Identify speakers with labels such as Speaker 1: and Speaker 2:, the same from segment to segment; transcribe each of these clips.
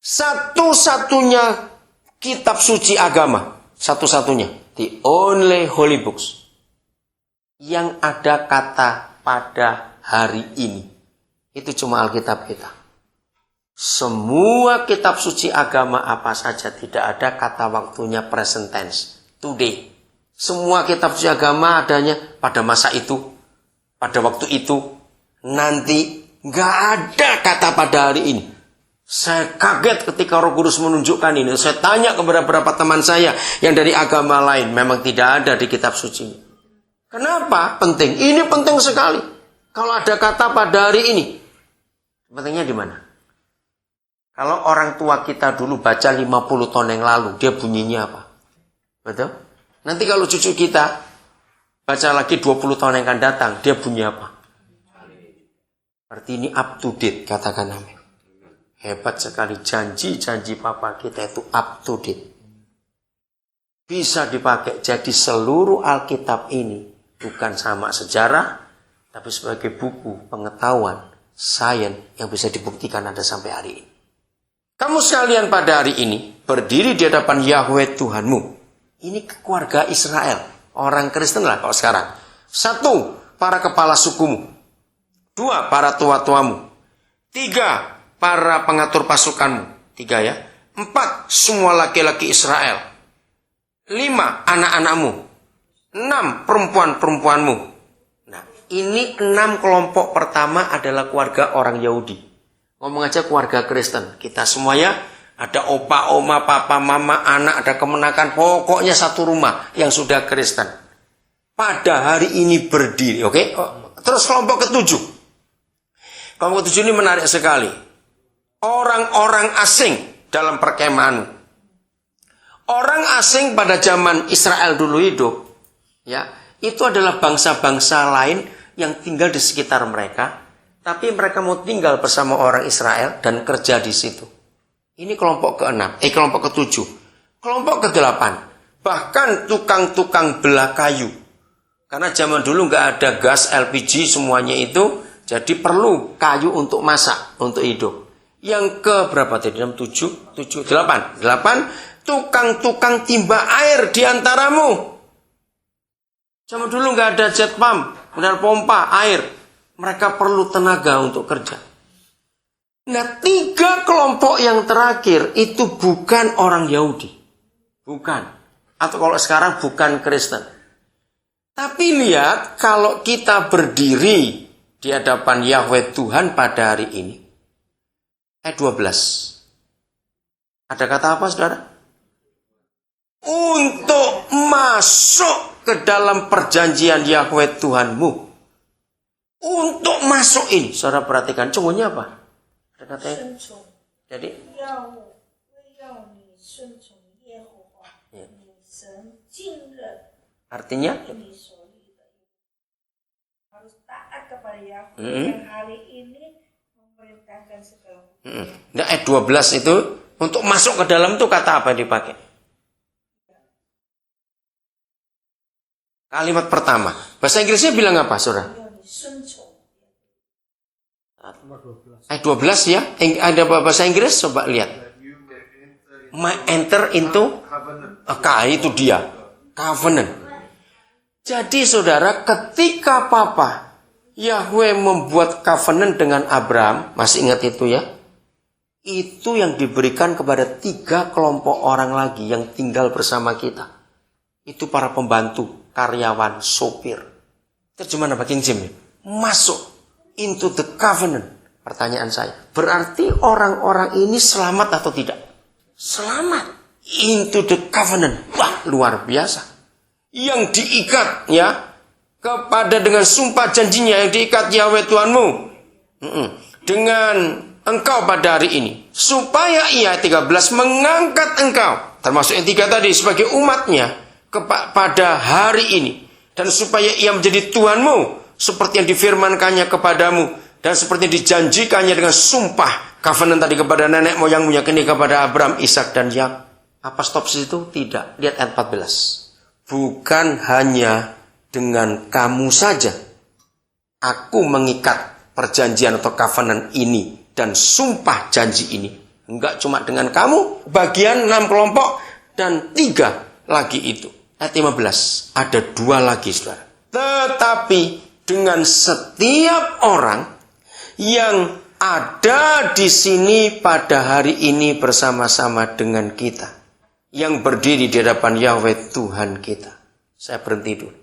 Speaker 1: Satu-satunya kitab suci agama. Satu-satunya. The only holy books. Yang ada kata pada hari ini. Itu cuma Alkitab kita. Semua kitab suci agama apa saja tidak ada kata waktunya present tense. Today. Semua kitab suci agama adanya pada masa itu. Pada waktu itu. Nanti. Nggak ada kata pada hari ini. Saya kaget ketika Roh Kudus menunjukkan ini. Saya tanya kepada beberapa teman saya yang dari agama lain. Memang tidak ada di kitab suci. Kenapa? Penting. Ini penting sekali. Kalau ada kata pada hari ini. Pentingnya di mana? Kalau orang tua kita dulu baca 50 tahun yang lalu. Dia bunyinya apa? Betul? Nanti kalau cucu kita baca lagi 20 tahun yang akan datang. Dia bunyi apa? Berarti ini up to date. Katakan amin. Hebat sekali janji-janji papa kita itu up to date. Bisa dipakai. Jadi seluruh Alkitab ini bukan sama sejarah, tapi sebagai buku pengetahuan, sains yang bisa dibuktikan ada sampai hari ini. Kamu sekalian pada hari ini berdiri di hadapan Yahweh Tuhanmu. Ini keluarga Israel. Orang Kristen lah kalau sekarang. 1, para kepala sukumu. 2, para tua-tuamu. 3, para pengatur pasukanmu. 3 ya. 4, semua laki-laki Israel. 5, anak-anakmu. 6, perempuan-perempuanmu. Nah, ini 6 kelompok pertama adalah keluarga orang Yahudi. Ngomong aja keluarga Kristen. Kita semuanya ada opa, oma, papa, mama, anak, ada kemenakan. Pokoknya satu rumah yang sudah Kristen. Pada hari ini berdiri. Oke? Terus kelompok ke-7. Kelompok ke-7 ini menarik sekali. Orang-orang asing dalam perkemahanmu. Orang asing pada zaman Israel dulu hidup, ya, itu adalah bangsa-bangsa lain yang tinggal di sekitar mereka, tapi mereka mau tinggal bersama orang Israel dan kerja di situ. Ini kelompok ke-6, kelompok ke-7. Kelompok ke-8, bahkan tukang-tukang belah kayu. Karena zaman dulu nggak ada gas LPG semuanya itu, jadi perlu kayu untuk masak, untuk hidup. Yang ke berapa tadi? 8. Tukang-tukang timba air di antaramu. Zaman dulu nggak ada jet pump, benar pompa air. Mereka perlu tenaga untuk kerja. Nah, 3 kelompok yang terakhir itu bukan orang Yahudi. Bukan. Atau kalau sekarang bukan Kristen. Tapi lihat, kalau kita berdiri di hadapan Yahweh Tuhan pada hari ini. Ayat 12. Ada kata apa, saudara? Untuk masuk ke dalam perjanjian Yahweh Tuhanmu. Untuk masuk ini. Saudara perhatikan, cunggunya apa? Ada katanya. Jadi. Artinya?
Speaker 2: Harus taat kepada Yahweh yang hari ini memerintahkan segala.
Speaker 1: Nah, ayat 12 itu untuk masuk ke dalam itu kata apa yang dipakai? Kalimat pertama. Bahasa Inggrisnya bilang apa, saudara? Ayat 12 ya. Ada bahasa Inggris, coba lihat. Enter into itu dia. Covenant. Jadi saudara, ketika Papa Yahweh membuat covenant dengan Abraham, masih ingat itu ya? Itu yang diberikan kepada 3 kelompok orang lagi yang tinggal bersama kita. Itu para pembantu, karyawan, sopir. Terjemahan apa King James? Masuk into the covenant. Pertanyaan saya, berarti orang-orang ini selamat atau tidak? Selamat. Into the covenant. Wah, luar biasa. Yang diikat ya kepada dengan sumpah janjinya yang diikat Yahweh Tuhanmu dengan engkau pada hari ini, supaya ia 13 mengangkat engkau termasuk yang 3 tadi sebagai umatnya pada hari ini, dan supaya ia menjadi Tuhanmu seperti yang difirmankannya kepadamu dan seperti yang dijanjikannya dengan sumpah covenant tadi kepada nenek moyangmu, yakni kepada Abraham, Ishak dan Yakub. Apa stop situ? Tidak. Lihat ayat 14. Bukan hanya dengan kamu saja aku mengikat perjanjian atau covenant ini dan sumpah janji ini. Enggak cuma dengan kamu, bagian 6 kelompok dan 3 lagi itu. Ayat 15, ada 2 lagi saudara. Tetapi dengan setiap orang yang ada di sini pada hari ini bersama-sama dengan kita, yang berdiri di hadapan Yahweh Tuhan kita. Saya berhenti dulu.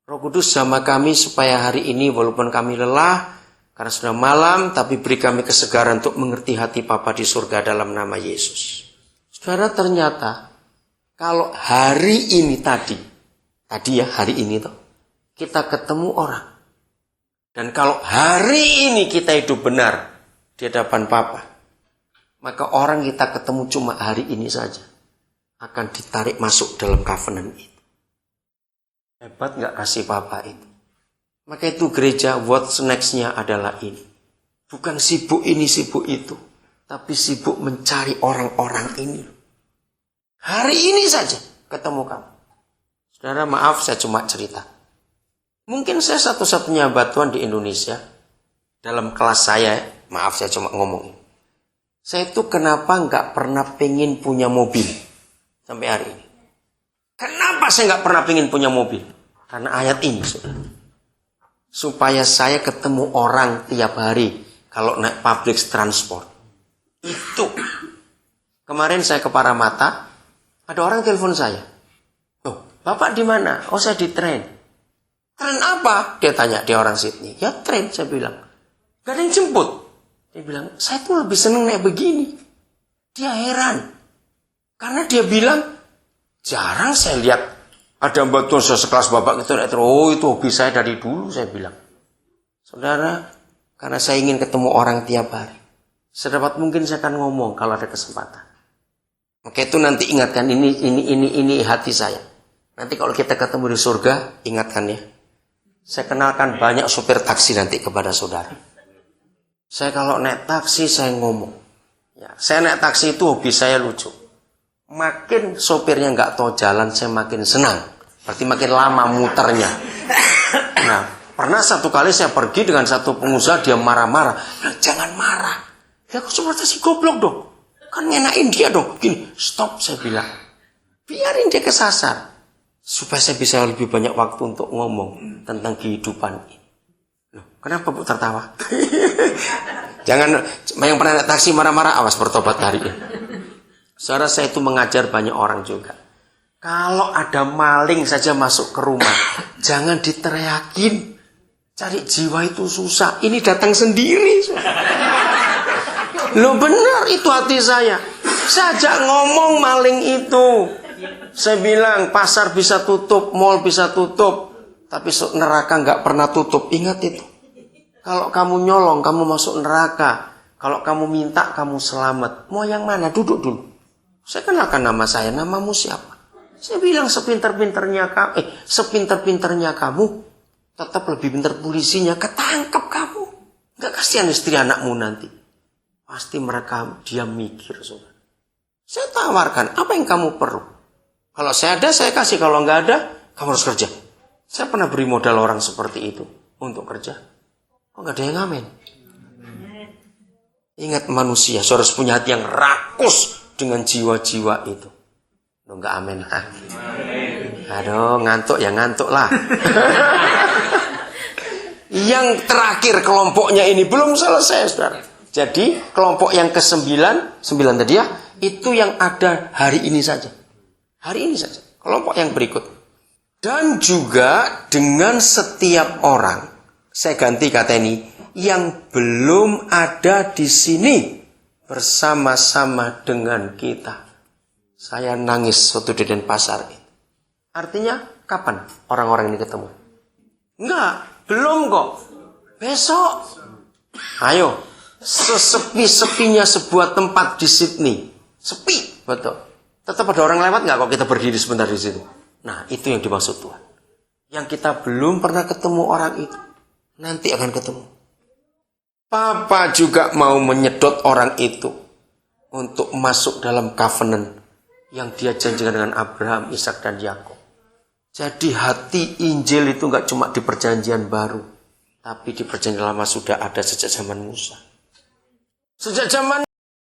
Speaker 1: Roh Kudus sama kami supaya hari ini walaupun kami lelah, karena sudah malam, tapi beri kami kesegaran untuk mengerti hati Bapa di surga dalam nama Yesus. Saudara, ternyata kalau hari ini tadi ya hari ini toh, kita ketemu orang. Dan kalau hari ini kita hidup benar di hadapan Bapa, maka orang kita ketemu cuma hari ini saja akan ditarik masuk dalam covenant itu. Hebat gak kasih Bapa itu? Maka itu gereja what's next-nya adalah ini. Bukan sibuk ini, sibuk itu. Tapi sibuk mencari orang-orang ini. Hari ini saja ketemu kamu. Saudara, maaf saya cuma cerita. Mungkin saya satu-satunya batuan di Indonesia. Dalam kelas saya, maaf saya cuma ngomong. Saya itu kenapa nggak pernah pengen punya mobil. Sampai hari ini. Kenapa saya nggak pernah pengen punya mobil? Karena ayat ini, saudara. Supaya saya ketemu orang tiap hari kalau naik public transport. Itu. Kemarin saya ke Paramata, ada orang telepon saya. Oh, Bapak di mana? Oh, saya di tren. Tren apa? Dia tanya, dia orang Sydney. Ya tren, saya bilang. Gak ada yang jemput. Dia bilang, saya tuh lebih seneng naik begini. Dia heran. Karena dia bilang, jarang saya lihat ada batuan sekelas Bapak gitu. Oh, itu hobi saya dari dulu, saya bilang. Saudara, karena saya ingin ketemu orang tiap hari. Sedapat mungkin saya akan ngomong kalau ada kesempatan. Oke, itu nanti ingatkan ini hati saya. Nanti kalau kita ketemu di surga, ingatkan ya. Saya kenalkan banyak supir taksi nanti kepada saudara. Saya kalau naik taksi saya ngomong. Ya, saya naik taksi itu hobi saya lucu. Makin sopirnya nggak tahu jalan, saya makin senang. Berarti makin lama muternya. Nah, pernah satu kali saya pergi dengan satu pengusaha, dia marah-marah. Nah, jangan marah. Ya aku seperti si goblok dong. Kan ngenain dia dong. Gini, stop saya bilang. Biarin dia kesasar. Supaya saya bisa lebih banyak waktu untuk ngomong tentang kehidupan ini. Loh, kenapa Bu tertawa? Jangan, yang pernah naik taksi marah-marah, awas bertobat hari ini. Saudara, saya itu mengajar banyak orang juga. Kalau ada maling saja masuk ke rumah, jangan diteriakin. Cari jiwa itu susah. Ini datang sendiri. Loh benar, itu hati saya. Sajak ngomong maling itu. Saya bilang pasar bisa tutup, mall bisa tutup, tapi neraka nggak pernah tutup. Ingat itu. Kalau kamu nyolong, kamu masuk neraka. Kalau kamu minta, kamu selamat. Mau yang mana? Duduk dulu. Saya kenalkan nama saya. Namamu siapa? Saya bilang sepinter-pinternya kamu, tetap lebih pintar polisinya. Ketangkep kamu. Nggak kasihan istri anakmu nanti. Pasti mereka diam mikir. Saudara. Saya tawarkan, apa yang kamu perlu? Kalau saya ada, saya kasih. Kalau nggak ada, kamu harus kerja. Saya pernah beri modal orang seperti itu untuk kerja. Kok nggak ada yang ngamen? Ingat manusia, saudara harus punya hati yang rakus dengan jiwa-jiwa itu. Lo nggak amen lagi. Aduh, ngantuk ya ngantuk lah. Yang terakhir kelompoknya ini belum selesai, saudara. Jadi kelompok yang ke-9 tadi ya, itu yang ada hari ini saja. Hari ini saja. Kelompok yang berikut. Dan juga dengan setiap orang, saya ganti kata ini, yang belum ada di sini bersama-sama dengan kita. Saya nangis waktu di Denpasar. Artinya kapan orang-orang ini ketemu? Enggak, belum kok. Besok. Ayo, sesepi-sepinya sebuah tempat di Sydney. Sepi, betul. Tetap ada orang lewat nggak kalau kita berdiri sebentar di situ? Nah, itu yang dimaksud Tuhan. Yang kita belum pernah ketemu orang itu, nanti akan ketemu. Papa juga mau menyedot orang itu untuk masuk dalam covenant yang dia janjikan dengan Abraham, Ishak dan Yakub. Jadi hati Injil itu nggak cuma di perjanjian baru, tapi di perjanjian lama sudah ada sejak zaman Musa. Sejak zaman